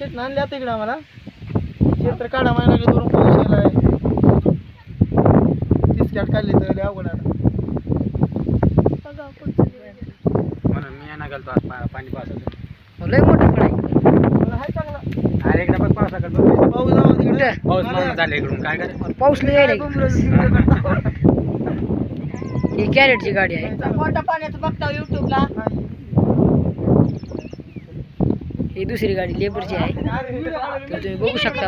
Crate आणले आता इकडे आम्हाला क्षेत्र काढा मायला लागले दुरून पाऊस यायला 30 कॅरेट काढले तर लय अवघड आहे म्हणून मी यांना घालतो आज पाणी पावसाचं. लय मोठं पण आहे. मला हाय चांगला अरे एकदा बघ पावसाकडे बघ. पाऊस जावा तिकडे पाऊस मारून झालं इकडून काय करायचं. पाऊस लय यायला ही कॅरेटची गाडी आहे. मोठ्या पाण्याचं बघता युट्यूबला. ही दुसरी गाडी लेबरची आहे तर तुम्ही बघू शकता.